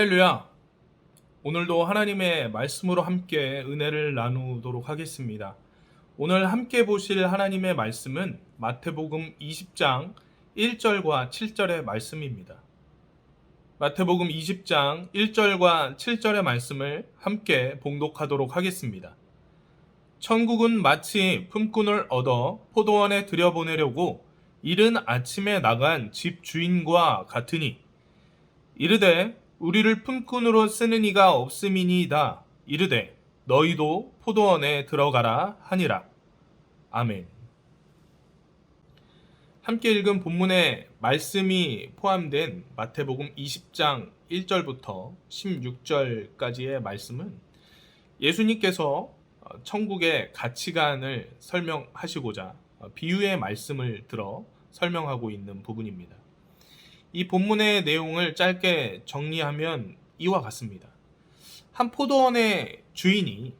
할렐루야! 오늘도 하나님의 말씀으로 함께 은혜를 나누도록 하겠습니다. 오늘 함께 보실 하나님의 말씀은 마태복음 20장 1절과 7절의 말씀입니다. 마태복음 20장 1절과 7절의 말씀을 함께 봉독하도록 하겠습니다. 천국은 마치 품꾼을 얻어 포도원에 들여보내려고 이른 아침에 나간 집 주인과 같으니 이르되 우리를 품꾼으로 쓰는 이가 없음이니이다. 이르되 너희도 포도원에 들어가라 하니라. 아멘. 함께 읽은 본문의 말씀이 포함된 마태복음 20장 1절부터 16절까지의 말씀은 예수님께서 천국의 가치관을 설명하시고자 비유의 말씀을 들어 설명하고 있는 부분입니다. 이 본문의 내용을 짧게 정리하면 이와 같습니다. 한 포도원의 주인이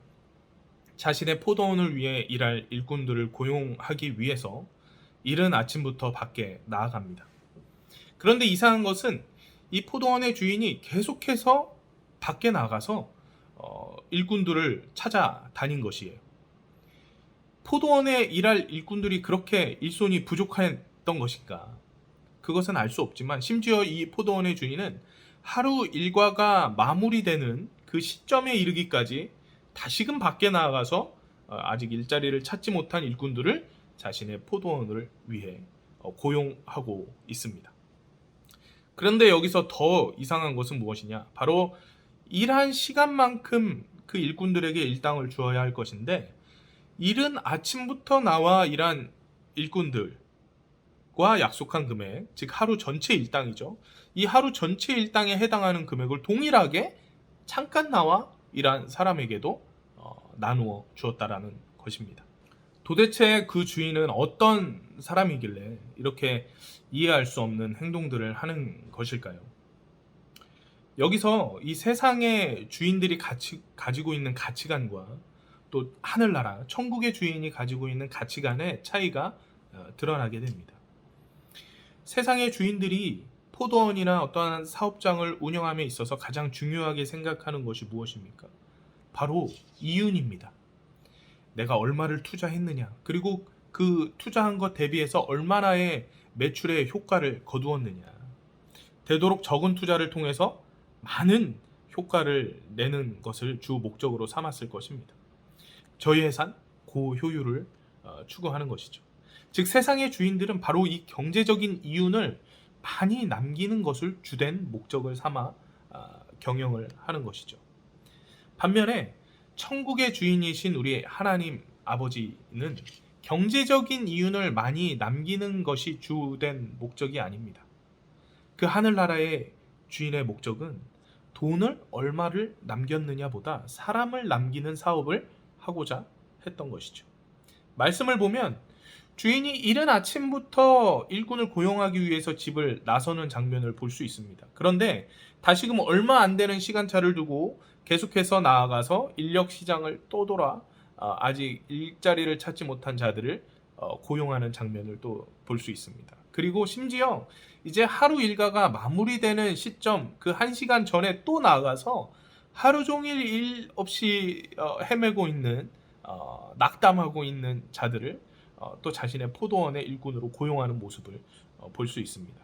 자신의 포도원을 위해 일할 일꾼들을 고용하기 위해서 이른 아침부터 밖에 나아갑니다. 그런데 이상한 것은 이 포도원의 주인이 계속해서 밖에 나가서 일꾼들을 찾아다닌 것이에요. 포도원에 일할 일꾼들이 그렇게 일손이 부족했던 것인가? 그것은 알 수 없지만 심지어 이 포도원의 주인은 하루 일과가 마무리되는 그 시점에 이르기까지 다시금 밖에 나가서 아직 일자리를 찾지 못한 일꾼들을 자신의 포도원을 위해 고용하고 있습니다. 그런데 여기서 더 이상한 것은 무엇이냐? 바로 일한 시간만큼 그 일꾼들에게 일당을 주어야 할 것인데 이른 아침부터 나와 일한 일꾼들 과 약속한 금액, 즉 하루 전체 일당이죠. 이 하루 전체 일당에 해당하는 금액을 동일하게 잠깐 나와 일한 사람에게도 나누어 주었다라는 것입니다. 도대체 그 주인은 어떤 사람이길래 이렇게 이해할 수 없는 행동들을 하는 것일까요? 여기서 이 세상의 주인들이 가지고 있는 가치관과 또 하늘나라, 천국의 주인이 가지고 있는 가치관의 차이가 드러나게 됩니다. 세상의 주인들이 포도원이나 어떠한 사업장을 운영함에 있어서 가장 중요하게 생각하는 것이 무엇입니까? 바로 이윤입니다. 내가 얼마를 투자했느냐, 그리고 그 투자한 것 대비해서 얼마나의 매출의 효과를 거두었느냐. 되도록 적은 투자를 통해서 많은 효과를 내는 것을 주 목적으로 삼았을 것입니다. 저예산, 고효율을 추구하는 것이죠. 즉 세상의 주인들은 바로 이 경제적인 이윤을 많이 남기는 것을 주된 목적을 삼아 경영을 하는 것이죠. 반면에 천국의 주인이신 우리 하나님 아버지는 경제적인 이윤을 많이 남기는 것이 주된 목적이 아닙니다. 그 하늘나라의 주인의 목적은 돈을 얼마를 남겼느냐보다 사람을 남기는 사업을 하고자 했던 것이죠. 말씀을 보면 주인이 이른 아침부터 일꾼을 고용하기 위해서 집을 나서는 장면을 볼 수 있습니다. 그런데 다시금 얼마 안 되는 시간차를 두고 계속해서 나아가서 인력 시장을 또 돌아 아직 일자리를 찾지 못한 자들을 고용하는 장면을 또 볼 수 있습니다. 그리고 심지어 이제 하루 일과가 마무리되는 시점 그 1시간 전에 또 나아가서 하루 종일 일 없이 헤매고 있는 낙담하고 있는 자들을 또 자신의 포도원의 일꾼으로 고용하는 모습을 볼 수 있습니다.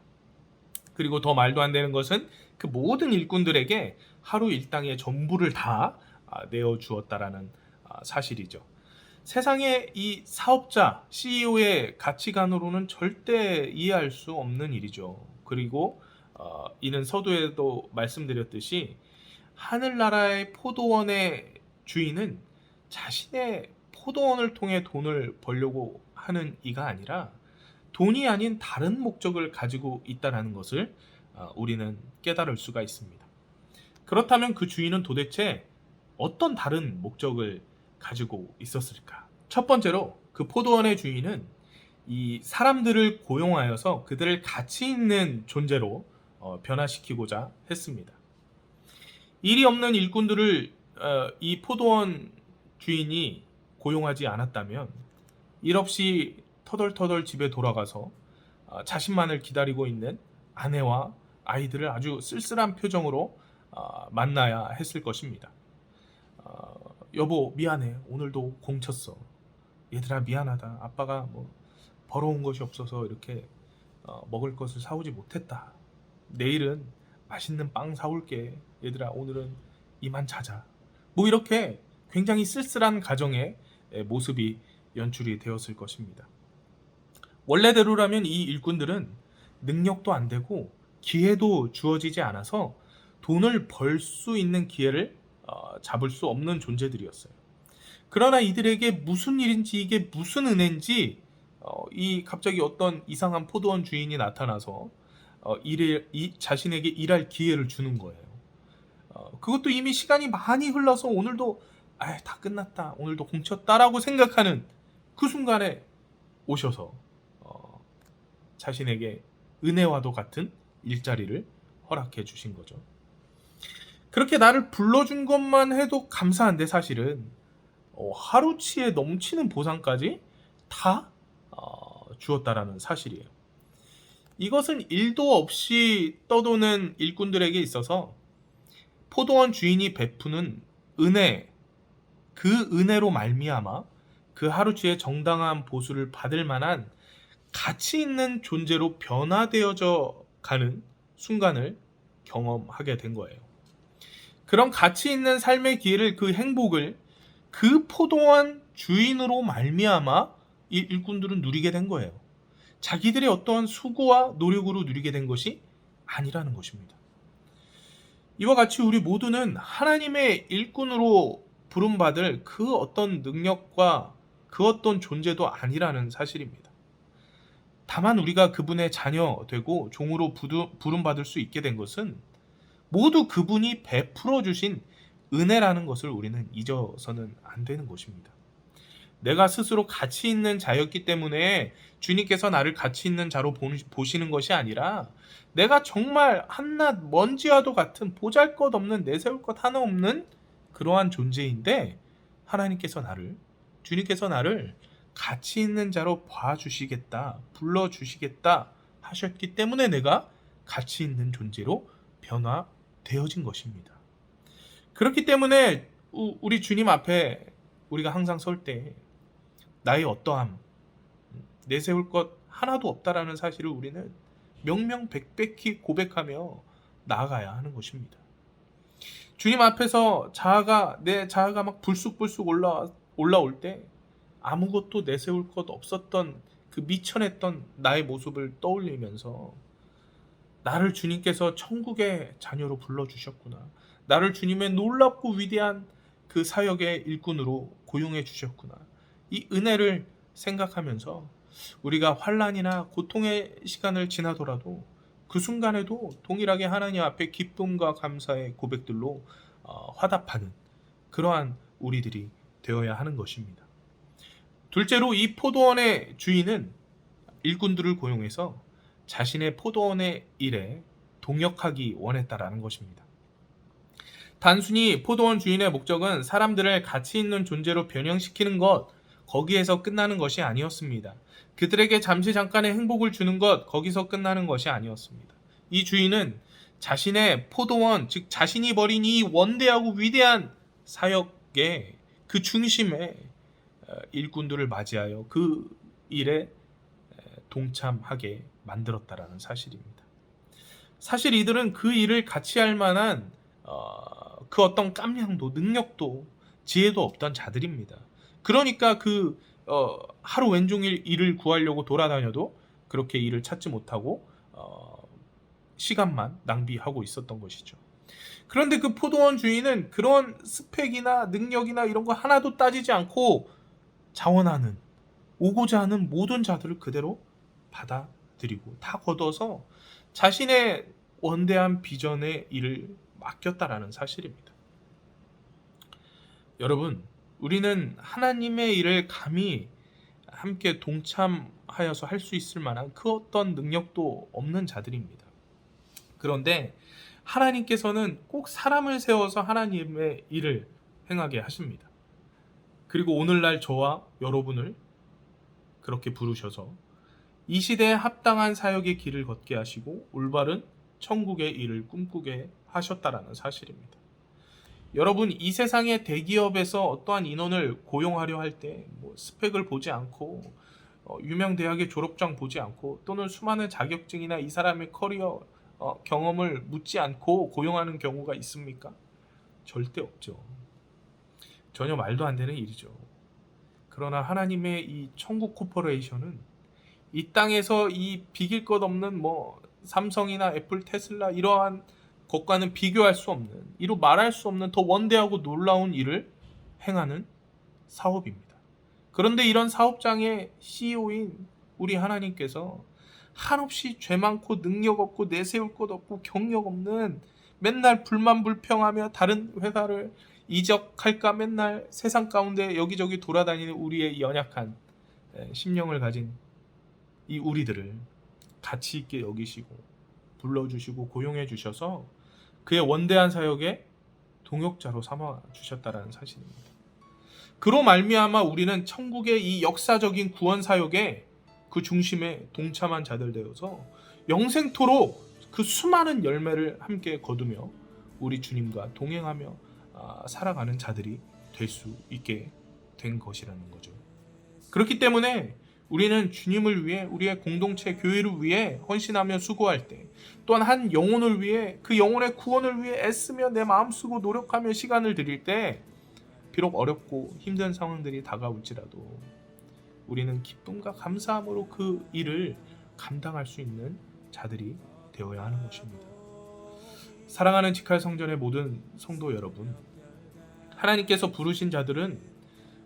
그리고 더 말도 안 되는 것은 그 모든 일꾼들에게 하루 일당의 전부를 다 내어주었다라는 사실이죠. 세상의 이 사업자, CEO의 가치관으로는 절대 이해할 수 없는 일이죠. 그리고 이는 서두에도 말씀드렸듯이 하늘나라의 포도원의 주인은 자신의 포도원을 통해 돈을 벌려고 하는 이가 아니라 돈이 아닌 다른 목적을 가지고 있다는 것을 우리는 깨달을 수가 있습니다. 그렇다면 그 주인은 도대체 어떤 다른 목적을 가지고 있었을까? 첫 번째로 그 포도원의 주인은 이 사람들을 고용하여서 그들을 가치 있는 존재로 변화시키고자 했습니다. 일이 없는 일꾼들을 이 포도원 주인이 고용하지 않았다면 일 없이 터덜터덜 집에 돌아가서 자신만을 기다리고 있는 아내와 아이들을 아주 쓸쓸한 표정으로 만나야 했을 것입니다. 여보 미안해, 오늘도 공쳤어. 얘들아 미안하다, 아빠가 뭐 벌어온 것이 없어서 이렇게 먹을 것을 사오지 못했다. 내일은 맛있는 빵 사올게. 얘들아 오늘은 이만 자자. 뭐 이렇게 굉장히 쓸쓸한 가정의 모습이 연출이 되었을 것입니다. 원래대로라면 이 일꾼들은 능력도 안 되고 기회도 주어지지 않아서 돈을 벌 수 있는 기회를 잡을 수 없는 존재들이었어요. 그러나 이들에게 무슨 일인지, 이게 무슨 은혜인지 이 갑자기 어떤 이상한 포도원 주인이 나타나서 자신에게 일할 기회를 주는 거예요. 그것도 이미 시간이 많이 흘러서 오늘도 다 끝났다, 오늘도 공쳤다라고 생각하는 그 순간에 오셔서 자신에게 은혜와도 같은 일자리를 허락해 주신 거죠. 그렇게 나를 불러준 것만 해도 감사한데 사실은 하루치에 넘치는 보상까지 다 주었다라는 사실이에요. 이것은 일도 없이 떠도는 일꾼들에게 있어서 포도원 주인이 베푸는 은혜, 그 은혜로 말미암아 그 하루치에 정당한 보수를 받을 만한 가치 있는 존재로 변화되어져 가는 순간을 경험하게 된 거예요. 그런 가치 있는 삶의 기회를, 그 행복을 그 포도원 주인으로 말미암아 이 일꾼들은 누리게 된 거예요. 자기들의 어떠한 수고와 노력으로 누리게 된 것이 아니라는 것입니다. 이와 같이 우리 모두는 하나님의 일꾼으로 부름받을 그 어떤 능력과 그 어떤 존재도 아니라는 사실입니다. 다만 우리가 그분의 자녀 되고 종으로 부름받을 수 있게 된 것은 모두 그분이 베풀어 주신 은혜라는 것을 우리는 잊어서는 안 되는 것입니다. 내가 스스로 가치 있는 자였기 때문에 주님께서 나를 가치 있는 자로 보시는 것이 아니라, 내가 정말 한낱 먼지와도 같은 보잘것없는, 내세울 것 하나 없는 그러한 존재인데 주님께서 나를 가치 있는 자로 봐주시겠다, 불러주시겠다 하셨기 때문에 내가 가치 있는 존재로 변화되어진 것입니다. 그렇기 때문에 우리 주님 앞에 우리가 항상 설 때 나의 어떠함, 내세울 것 하나도 없다라는 사실을 우리는 명명백백히 고백하며 나아가야 하는 것입니다. 주님 앞에서 내 자아가 막 불쑥불쑥 올라올 때 아무것도 내세울 것 없었던 그 미천했던 나의 모습을 떠올리면서, 나를 주님께서 천국의 자녀로 불러주셨구나, 나를 주님의 놀랍고 위대한 그 사역의 일꾼으로 고용해 주셨구나, 이 은혜를 생각하면서 우리가 환난이나 고통의 시간을 지나더라도 그 순간에도 동일하게 하나님 앞에 기쁨과 감사의 고백들로 화답하는 그러한 우리들이 되어야 하는 것입니다. 둘째로, 이 포도원의 주인은 일꾼들을 고용해서 자신의 포도원의 일에 동역하기 원했다라는 것입니다. 단순히 포도원 주인의 목적은 사람들을 가치 있는 존재로 변형시키는 것, 거기에서 끝나는 것이 아니었습니다. 그들에게 잠깐의 행복을 주는 것, 거기서 끝나는 것이 아니었습니다. 이 주인은 자신의 포도원, 즉 자신이 벌인 이 원대하고 위대한 사역의 그 중심에 일꾼들을 맞이하여 그 일에 동참하게 만들었다라는 사실입니다. 사실 이들은 그 일을 같이 할 만한 그 어떤 깜냥도, 능력도, 지혜도 없던 자들입니다. 그러니까 하루 왼종일 일을 구하려고 돌아다녀도 그렇게 일을 찾지 못하고 시간만 낭비하고 있었던 것이죠. 그런데 그 포도원 주인은 그런 스펙이나 능력이나 이런 거 하나도 따지지 않고 자원하는, 오고자 하는 모든 자들을 그대로 받아들이고 다 걷어서 자신의 원대한 비전의 일을 맡겼다라는 사실입니다. 여러분, 우리는 하나님의 일을 감히 함께 동참하여서 할 수 있을 만한 그 어떤 능력도 없는 자들입니다. 그런데 하나님께서는 꼭 사람을 세워서 하나님의 일을 행하게 하십니다. 그리고 오늘날 저와 여러분을 그렇게 부르셔서 이 시대에 합당한 사역의 길을 걷게 하시고 올바른 천국의 일을 꿈꾸게 하셨다라는 사실입니다. 여러분, 이 세상의 대기업에서 어떠한 인원을 고용하려 할 때 스펙을 보지 않고 유명 대학의 졸업장 보지 않고 또는 수많은 자격증이나 이 사람의 커리어 경험을 묻지 않고 고용하는 경우가 있습니까? 절대 없죠. 전혀 말도 안 되는 일이죠. 그러나 하나님의 이 천국 코퍼레이션은 이 땅에서 이 비길 것 없는 삼성이나 애플, 테슬라 이러한 것과는 비교할 수 없는, 이루 말할 수 없는 더 원대하고 놀라운 일을 행하는 사업입니다. 그런데 이런 사업장의 CEO인 우리 하나님께서 한없이 죄 많고 능력 없고 내세울 것 없고 경력 없는, 맨날 불만불평하며 다른 회사를 이적할까 맨날 세상 가운데 여기저기 돌아다니는 우리의 연약한 심령을 가진 이 우리들을 가치 있게 여기시고 불러주시고 고용해 주셔서 그의 원대한 사역에 동역자로 삼아 주셨다라는 사실입니다. 그로 말미암아 우리는 천국의 이 역사적인 구원 사역의 그 중심에 동참한 자들 되어서 영생토록 그 수많은 열매를 함께 거두며 우리 주님과 동행하며 살아가는 자들이 될 수 있게 된 것이라는 거죠. 그렇기 때문에 우리는 주님을 위해, 우리의 공동체 교회를 위해 헌신하며 수고할 때, 또한 한 영혼을 위해, 그 영혼의 구원을 위해 애쓰며 내 마음 쓰고 노력하며 시간을 드릴 때, 비록 어렵고 힘든 상황들이 다가올지라도 우리는 기쁨과 감사함으로 그 일을 감당할 수 있는 자들이 되어야 하는 것입니다. 사랑하는 지칼 성전의 모든 성도 여러분, 하나님께서 부르신 자들은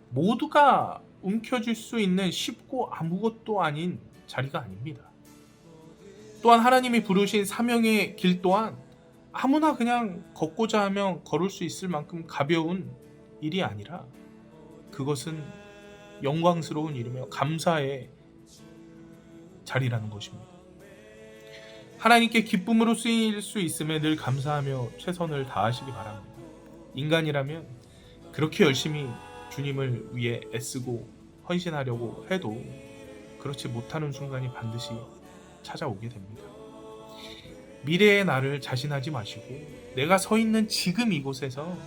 모두가 움켜쥘 수 있는 쉽고 아무것도 아닌 자리가 아닙니다. 또한 하나님이 부르신 사명의 길 또한 아무나 그냥 걷고자 하면 걸을 수 있을 만큼 가벼운 일이 아니라 그것은 영광스러운 일이며 감사의 자리라는 것입니다. 하나님께 기쁨으로 쓰일 수 있음에 늘 감사하며 최선을 다하시기 바랍니다. 인간이라면 그렇게 열심히 주님을 위해 애쓰고 헌신하려고 해도 그렇지 못하는 순간이 반드시 찾아오게 됩니다. 미래의 나를 자신하지 마시고 내가 서 있는 지금 이곳에서,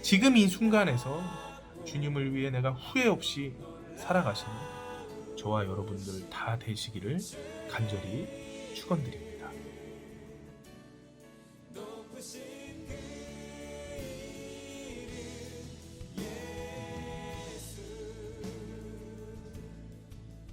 지금 이 순간에서 주님을 위해 내가 후회 없이 살아가시는 저와 여러분들 다 되시기를 간절히 축원드립니다.